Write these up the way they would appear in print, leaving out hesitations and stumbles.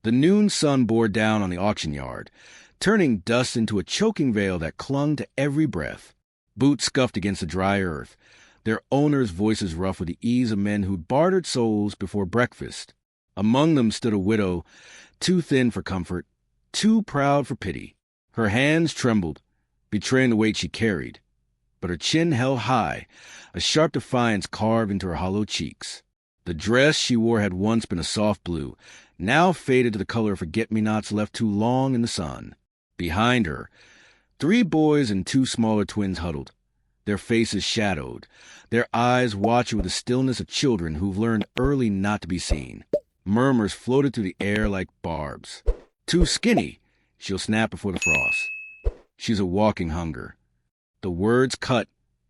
The noon sun bore down on the auction yard, turning dust into a choking veil that clung to every breath. Boots scuffed against the dry earth, their owners' voices rough with the ease of men who'd bartered souls before breakfast. Among them stood a widow, too thin for comfort, too proud for pity. Her hands trembled, betraying the weight she carried, but her chin held high, a sharp defiance carved into her hollow cheeks. The dress she wore had once been a soft blue, now faded to the color of forget-me-nots left too long in the sun. Behind her, 3 boys and 2 smaller twins huddled, their faces shadowed, their eyes watching with the stillness of children who've learned early not to be seen. Murmurs floated through the air like barbs. Too skinny, she'll snap before the frost. She's a walking hunger. The words cut,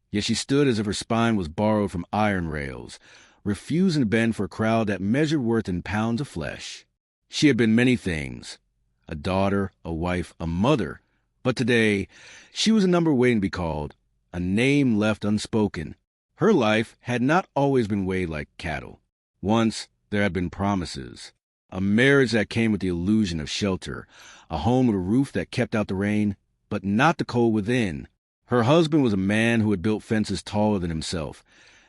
yet she stood as if her spine was borrowed from iron rails, refusing to bend for a crowd that measured worth in pounds of flesh. She had been many things, a daughter, a wife, a mother, but today she was a number waiting to be called, a name left unspoken. Her life had not always been weighed like cattle. Once there had been promises, a marriage that came with the illusion of shelter, a home with a roof that kept out the rain, but not the cold within. Her husband was a man who had built fences taller than himself,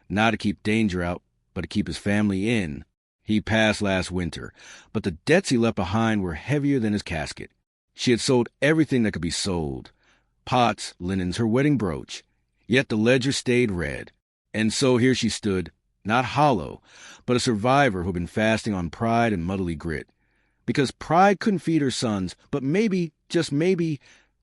not to keep danger out, but to keep his family in. He passed last winter, but the debts he left behind were heavier than his casket. She had sold everything that could be sold, pots, linens, her wedding brooch. Yet the ledger stayed red. And so here she stood, not hollow, but a survivor who'd been fasting on pride and motherly grit. Because pride couldn't feed her sons, but maybe, just maybe,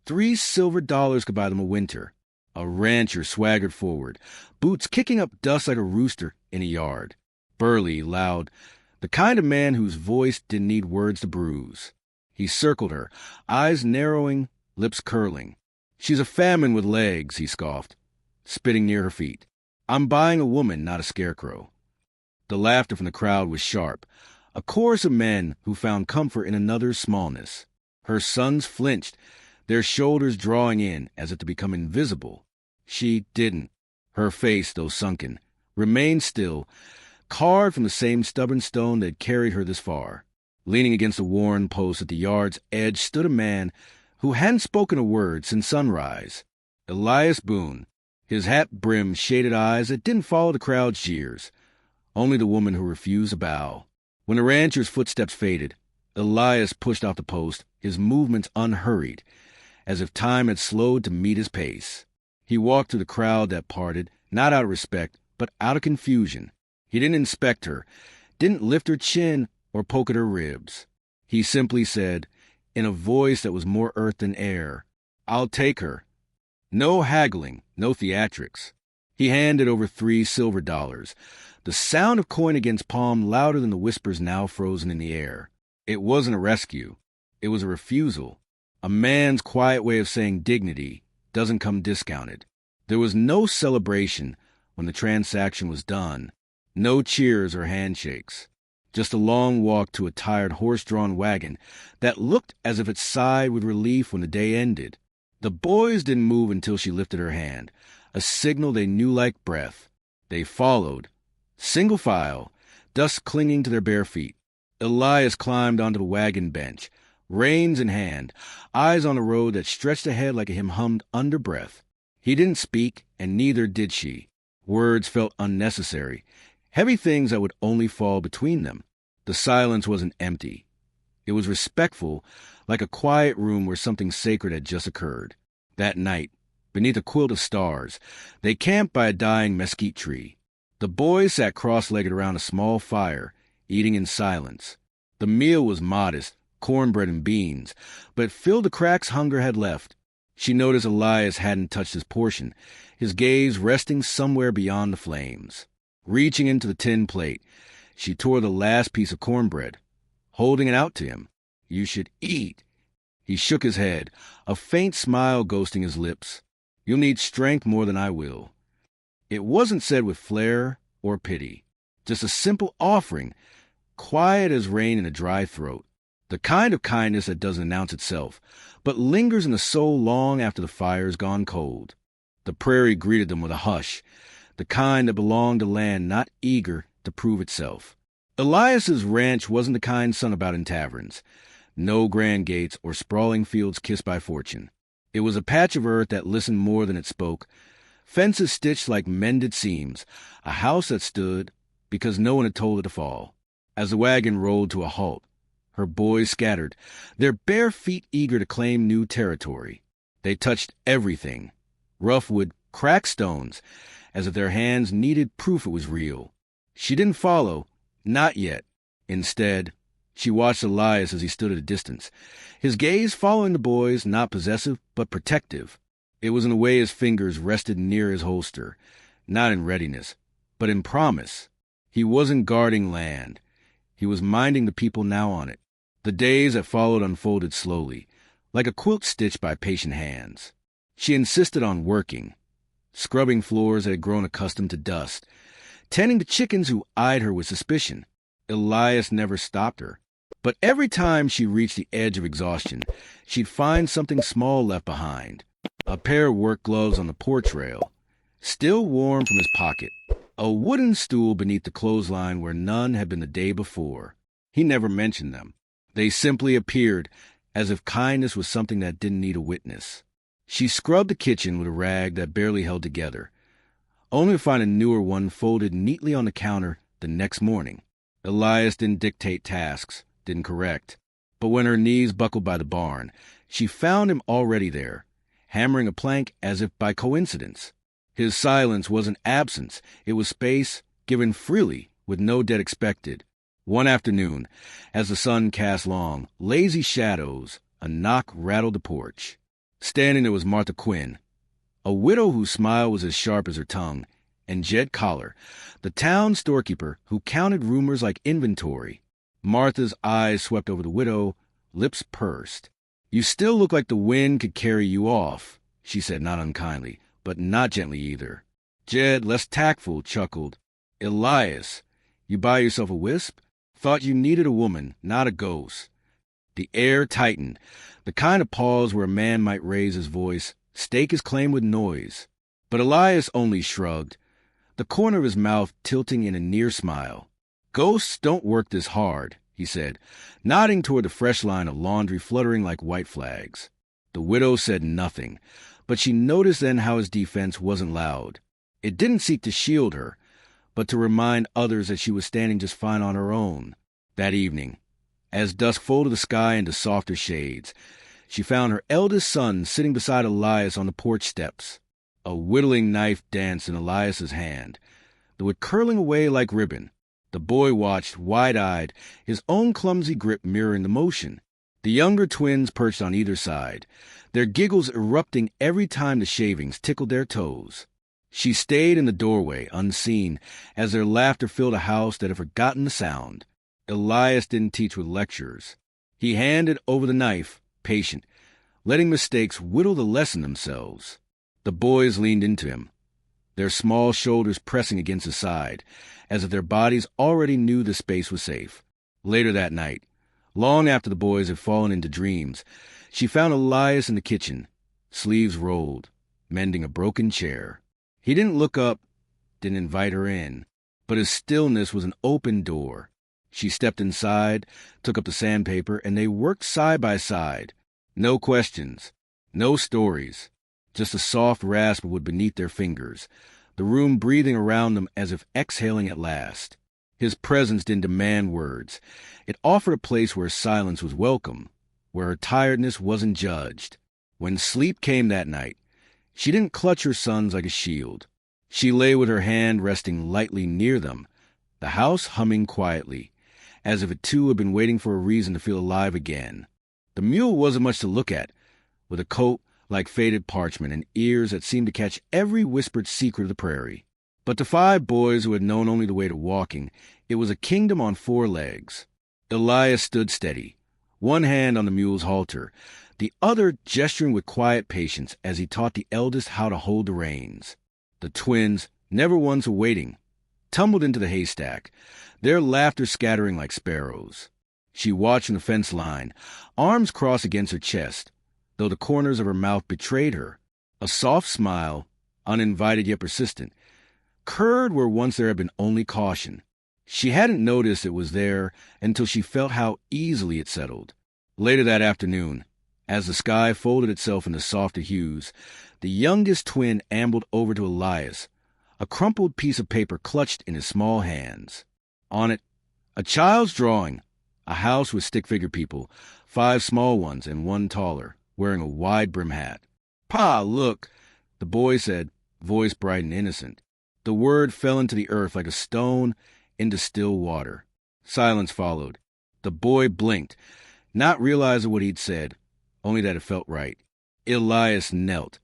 $3 silver could buy them a winter. A rancher swaggered forward, boots kicking up dust like a rooster in a yard. Burly, loud, the kind of man whose voice didn't need words to bruise. He circled her, eyes narrowing, lips curling. She's a famine with legs, he scoffed, spitting near her feet. I'm buying a woman, not a scarecrow. The laughter from the crowd was sharp, a chorus of men who found comfort in another's smallness. Her sons flinched, their shoulders drawing in as if to become invisible. She didn't. Her face, though sunken, remained still, carved from the same stubborn stone that had carried her this far. Leaning against a worn post at the yard's edge stood a man who hadn't spoken a word since sunrise. Elias Boone, his hat-brimmed, shaded eyes that didn't follow the crowd's jeers. Only the woman who refused to bow. When the rancher's footsteps faded, Elias pushed off the post, his movements unhurried, as if time had slowed to meet his pace. He walked through the crowd that parted, not out of respect, but out of confusion. He didn't inspect her, didn't lift her chin or poke at her ribs. He simply said, in a voice that was more earth than air, "I'll take her." No haggling, no theatrics. He handed over $3 silver, the sound of coin against palm louder than the whispers now frozen in the air. It wasn't a rescue. It was a refusal. A man's quiet way of saying dignity doesn't come discounted. There was no celebration when the transaction was done. No cheers or handshakes. Just a long walk to a tired horse-drawn wagon that looked as if it sighed with relief when the day ended. The boys didn't move until she lifted her hand, a signal they knew like breath. They followed, single file, dust clinging to their bare feet. Elias climbed onto the wagon bench, reins in hand, eyes on the road that stretched ahead like a hymn hummed under breath. He didn't speak, and neither did she. Words felt unnecessary, heavy things that would only fall between them. The silence wasn't empty. It was respectful, like a quiet room where something sacred had just occurred. That night, beneath a quilt of stars, they camped by a dying mesquite tree. The boys sat cross-legged around a small fire, eating in silence. The meal was modest, cornbread and beans, but it filled the cracks hunger had left. She noticed Elias hadn't touched his portion, his gaze resting somewhere beyond the flames. Reaching into the tin plate, she tore the last piece of cornbread, holding it out to him. "You should eat." He shook his head, a faint smile ghosting his lips. "You'll need strength more than I will." It wasn't said with flair or pity, just a simple offering, quiet as rain in a dry throat. The kind of kindness that doesn't announce itself, but lingers in the soul long after the fire's gone cold. The prairie greeted them with a hush, the kind that belonged to land not eager to prove itself. Elias's ranch wasn't the kind sung about in taverns. No grand gates or sprawling fields kissed by fortune. It was a patch of earth that listened more than it spoke, fences stitched like mended seams, a house that stood because no one had told it to fall. As the wagon rolled to a halt, her boys scattered, their bare feet eager to claim new territory. They touched everything, rough wood, cracked stones, as if their hands needed proof it was real. She didn't follow, not yet. Instead, she watched Elias as he stood at a distance, his gaze following the boys, not possessive, but protective. It was in a way his fingers rested near his holster, not in readiness, but in promise. He wasn't guarding land. He was minding the people now on it. The days that followed unfolded slowly, like a quilt stitched by patient hands. She insisted on working, scrubbing floors that had grown accustomed to dust, tending to chickens who eyed her with suspicion. Elias never stopped her. But every time she reached the edge of exhaustion, she'd find something small left behind. A pair of work gloves on the porch rail, still warm from his pocket. A wooden stool beneath the clothesline where none had been the day before. He never mentioned them. They simply appeared, as if kindness was something that didn't need a witness. She scrubbed the kitchen with a rag that barely held together, only to find a newer one folded neatly on the counter the next morning. Elias didn't dictate tasks, didn't correct. But when her knees buckled by the barn, she found him already there, hammering a plank as if by coincidence. His silence wasn't absence, it was space given freely, with no debt expected. One afternoon, as the sun cast long, lazy shadows, a knock rattled the porch. Standing there was Martha Quinn, a widow whose smile was as sharp as her tongue, and Jed Collar, the town storekeeper who counted rumors like inventory. Martha's eyes swept over the widow, lips pursed. "You still look like the wind could carry you off," she said, not unkindly, but not gently either. Jed, less tactful, chuckled. "Elias, you buy yourself a wisp? Thought you needed a woman, not a ghost." The air tightened, the kind of pause where a man might raise his voice, stake his claim with noise. But Elias only shrugged, the corner of his mouth tilting in a near smile. "Ghosts don't work this hard," he said, nodding toward the fresh line of laundry fluttering like white flags. The widow said nothing, but she noticed then how his defense wasn't loud. It didn't seek to shield her, but to remind others that she was standing just fine on her own. That evening, as dusk folded the sky into softer shades, she found her eldest son sitting beside Elias on the porch steps. A whittling knife danced in Elias's hand, the wood curling away like ribbon. The boy watched, wide-eyed, his own clumsy grip mirroring the motion. The younger twins perched on either side, their giggles erupting every time the shavings tickled their toes. She stayed in the doorway, unseen, as their laughter filled a house that had forgotten the sound. Elias didn't teach with lectures. He handed over the knife, patient, letting mistakes whittle the lesson themselves. The boys leaned into him, their small shoulders pressing against his side, as if their bodies already knew the space was safe. Later that night, long after the boys had fallen into dreams, she found Elias in the kitchen, sleeves rolled, mending a broken chair. He didn't look up, didn't invite her in, but his stillness was an open door. She stepped inside, took up the sandpaper, and they worked side by side. No questions, no stories, just a soft rasp of wood beneath their fingers, the room breathing around them as if exhaling at last. His presence didn't demand words. It offered a place where silence was welcome, where her tiredness wasn't judged. When sleep came that night, she didn't clutch her sons like a shield. She lay with her hand resting lightly near them, the house humming quietly, as if it too had been waiting for a reason to feel alive again. The mule wasn't much to look at, with a coat like faded parchment and ears that seemed to catch every whispered secret of the prairie. But to 5 boys who had known only the way to walking, it was a kingdom on 4 legs. Elias stood steady, one hand on the mule's halter, the other gesturing with quiet patience as he taught the eldest how to hold the reins. The twins, never ones awaiting, tumbled into the haystack, their laughter scattering like sparrows. She watched from the fence line, arms crossed against her chest, though the corners of her mouth betrayed her. A soft smile, uninvited yet persistent, curved where once there had been only caution. She hadn't noticed it was there until she felt how easily it settled. Later that afternoon, as the sky folded itself into softer hues, the youngest twin ambled over to Elias, a crumpled piece of paper clutched in his small hands. On it, a child's drawing, a house with stick-figure people, 5 small ones and 1 taller, wearing a wide-brim hat. "Pa, look," the boy said, voice bright and innocent. The word fell into the earth like a stone into still water. Silence followed. The boy blinked, not realizing what he'd said, only that it felt right. Elias knelt,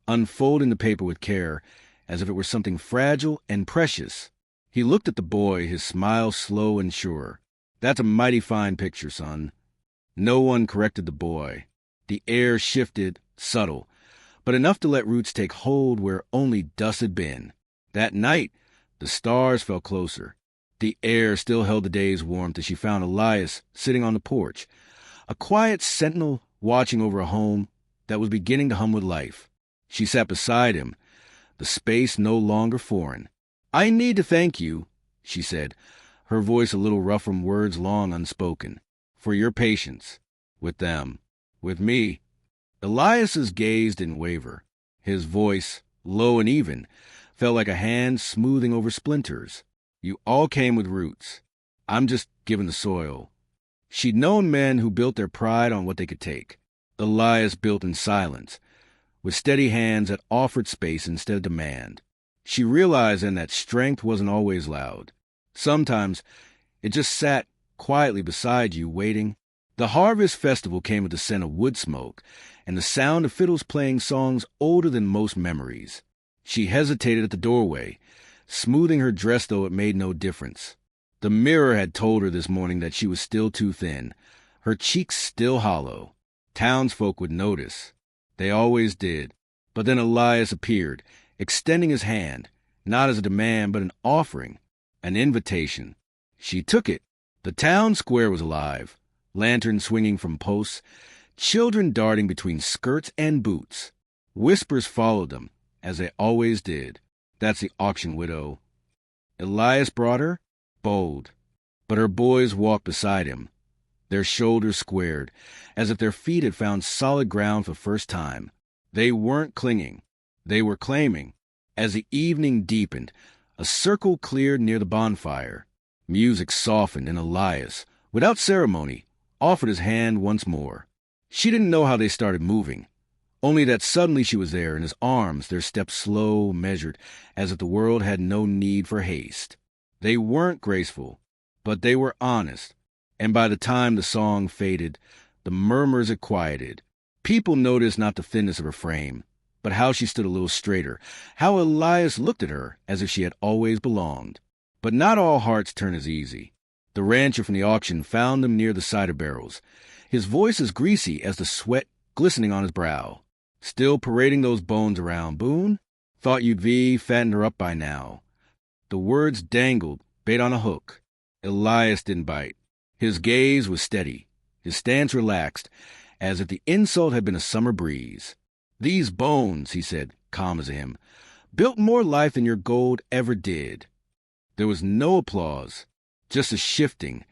unfolding the paper with care, as if it were something fragile and precious. He looked at the boy, his smile slow and sure. "That's a mighty fine picture, son." No one corrected the boy. The air shifted, subtle, but enough to let roots take hold where only dust had been. That night, the stars fell closer. The air still held the day's warmth as she found Elias sitting on the porch, a quiet sentinel watching over a home that was beginning to hum with life. She sat beside him, the space no longer foreign. "I need to thank you," she said, her voice a little rough from words long unspoken, "for your patience. With them. With me." Elias's gaze didn't waver. His voice, low and even, felt like a hand smoothing over splinters. "You all came with roots. I'm just giving the soil." She'd known men who built their pride on what they could take. Elias built in silence, with steady hands that offered space instead of demand. She realized then that strength wasn't always loud. Sometimes it just sat quietly beside you, waiting. The harvest festival came with the scent of wood smoke and the sound of fiddles playing songs older than most memories. She hesitated at the doorway, smoothing her dress though it made no difference. The mirror had told her this morning that she was still too thin, her cheeks still hollow. Townsfolk would notice. They always did. But then Elias appeared, extending his hand, not as a demand but an offering, an invitation. She took it. The town square was alive, lanterns swinging from posts, children darting between skirts and boots. Whispers followed them, as they always did. "That's the auction widow." Elias brought her, bold, but her boys walked beside him, their shoulders squared, as if their feet had found solid ground for the first time. They weren't clinging. They were claiming. As the evening deepened, a circle cleared near the bonfire. Music softened, and Elias, without ceremony, offered his hand once more. She didn't know how they started moving, only that suddenly she was there in his arms, their steps slow, measured, as if the world had no need for haste. They weren't graceful, but they were honest, and by the time the song faded, the murmurs had quieted. People noticed not the thinness of her frame, but how she stood a little straighter, how Elias looked at her as if she had always belonged. But not all hearts turn as easy. The rancher from the auction found them near the cider barrels, his voice as greasy as the sweat glistening on his brow. "Still parading those bones around, Boone? Thought you'd fattened her up by now." The words dangled, bait on a hook. Elias didn't bite. His gaze was steady, his stance relaxed, as if the insult had been a summer breeze. "These bones," he said, calm as him, "built more life than your gold ever did." There was no applause, just a shifting,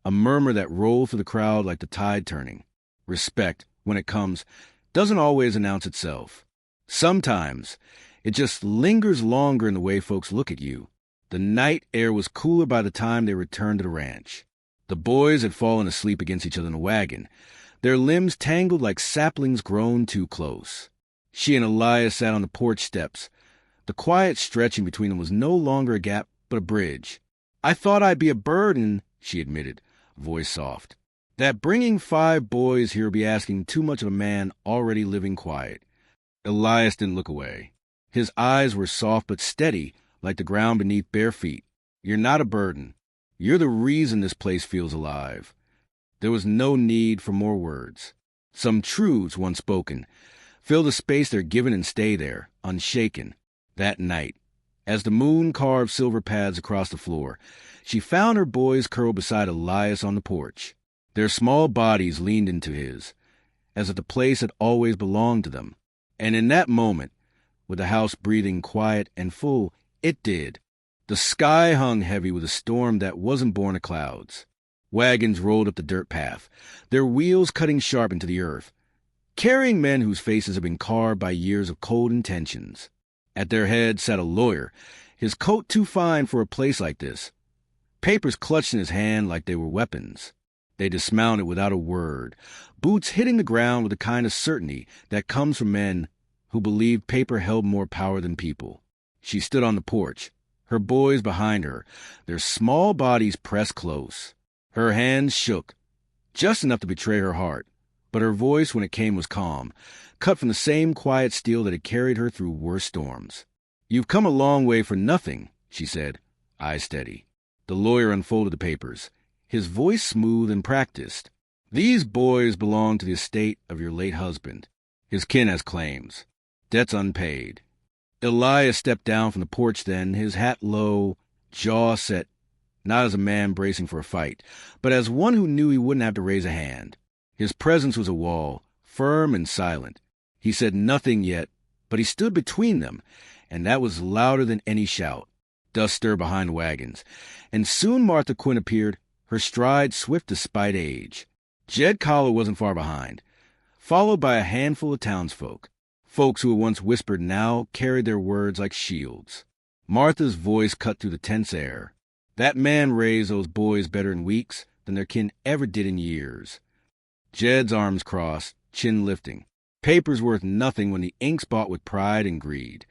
a murmur that rolled through the crowd like the tide turning. Respect, when it comes, doesn't always announce itself. Sometimes it just lingers longer in the way folks look at you. The night air was cooler by the time they returned to the ranch. The boys had fallen asleep against each other in the wagon, their limbs tangled like saplings grown too close. She and Elias sat on the porch steps. The quiet stretching between them was no longer a gap, but a bridge. "I thought I'd be a burden," she admitted, voice soft. "That bringing 5 boys here would be asking too much of a man already living quiet." Elias didn't look away. His eyes were soft but steady, like the ground beneath bare feet. "You're not a burden. You're the reason this place feels alive." There was no need for more words. Some truths, once spoken, fill the space they're given and stay there, unshaken. That night, as the moon carved silver paths across the floor, she found her boys curled beside Elias on the porch. Their small bodies leaned into his, as if the place had always belonged to them. And in that moment, with the house breathing quiet and full, it did. The sky hung heavy with a storm that wasn't born of clouds. Wagons rolled up the dirt path, their wheels cutting sharp into the earth, carrying men whose faces had been carved by years of cold intentions. At their head sat a lawyer, his coat too fine for a place like this. Papers clutched in his hand like they were weapons. They dismounted without a word, boots hitting the ground with the kind of certainty that comes from men who believed paper held more power than people. She stood on the porch, her boys behind her, their small bodies pressed close. Her hands shook, just enough to betray her heart, but her voice when it came was calm, cut from the same quiet steel that had carried her through worse storms. "You've come a long way for nothing," she said, eyes steady. The lawyer unfolded the papers, his voice smooth and practiced. "These boys belong to the estate of your late husband. His kin has claims. Debts unpaid." Elias stepped down from the porch then, his hat low, jaw set, not as a man bracing for a fight, but as one who knew he wouldn't have to raise a hand. His presence was a wall, firm and silent. He said nothing yet, but he stood between them, and that was louder than any shout. Dust stirred behind the wagons, and soon Martha Quinn appeared, her stride swift despite age. Jed Collar wasn't far behind, followed by a handful of townsfolk. Folks who had once whispered now carried their words like shields. Martha's voice cut through the tense air. "That man raised those boys better in weeks than their kin ever did in years." Jed's arms crossed, chin lifting. Paper's worth nothing when the ink's bought with pride and greed.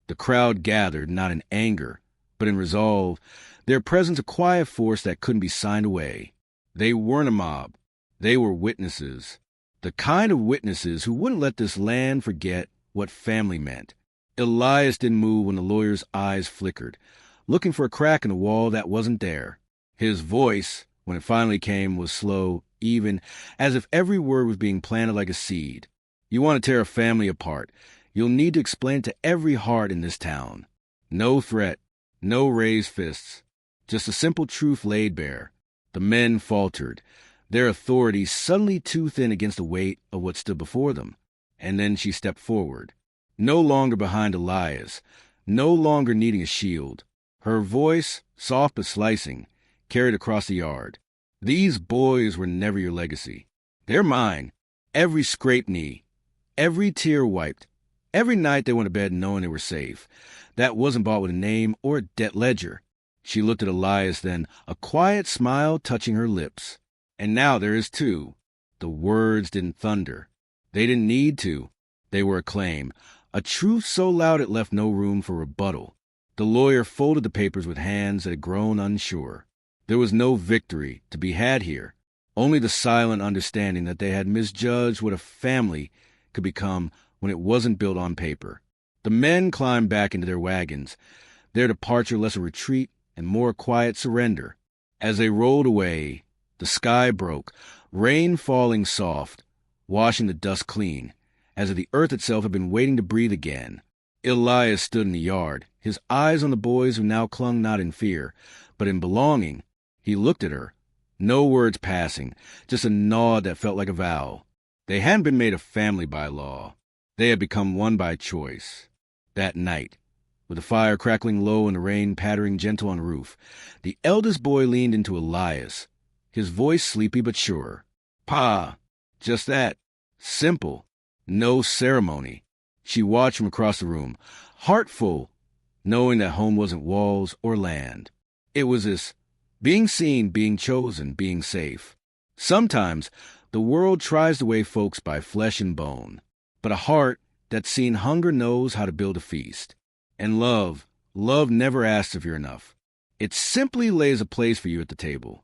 The crowd gathered, not in anger, but in resolve, their presence a quiet force that couldn't be signed away. They weren't a mob. They were witnesses. The kind of witnesses who wouldn't let this land forget what family meant. Elias didn't move when the lawyer's eyes flickered, looking for a crack in the wall that wasn't there. His voice, when it finally came, was slow, even, as if every word was being planted like a seed. "You want to tear a family apart. You'll need to explain it to every heart in this town. No threat, no raised fists. Just a simple truth laid bare." The men faltered, their authority suddenly too thin against the weight of what stood before them. And then she stepped forward, no longer behind Elias, no longer needing a shield. Her voice, soft but slicing, carried across the yard. "These boys were never your legacy. They're mine. Every scraped knee, every tear wiped, every night they went to bed knowing they were safe. That wasn't bought with a name or a debt ledger." She looked at Elias then, a quiet smile touching her lips. "And now there is too." The words didn't thunder. They didn't need to. They were a claim, a truth so loud it left no room for rebuttal. The lawyer folded the papers with hands that had grown unsure. There was no victory to be had here, only the silent understanding that they had misjudged what a family could become when it wasn't built on paper. The men climbed back into their wagons, their departure less a retreat and more a quiet surrender. As they rolled away, the sky broke, rain falling soft, washing the dust clean, as if the earth itself had been waiting to breathe again. Elias stood in the yard, his eyes on the boys who now clung not in fear, but in belonging. He looked at her, no words passing, just a nod that felt like a vow. They hadn't been made a family by law. They had become one by choice. That night, with the fire crackling low and the rain pattering gentle on the roof, the eldest boy leaned into Elias, his voice sleepy but sure. "Pa, just that. Simple. No ceremony." She watched from across the room, heartful, knowing that home wasn't walls or land. It was this being seen, being chosen, being safe. Sometimes the world tries to weigh folks by flesh and bone, but a heart that's seen hunger knows how to build a feast. And love never asks if you're enough. It simply lays a place for you at the table.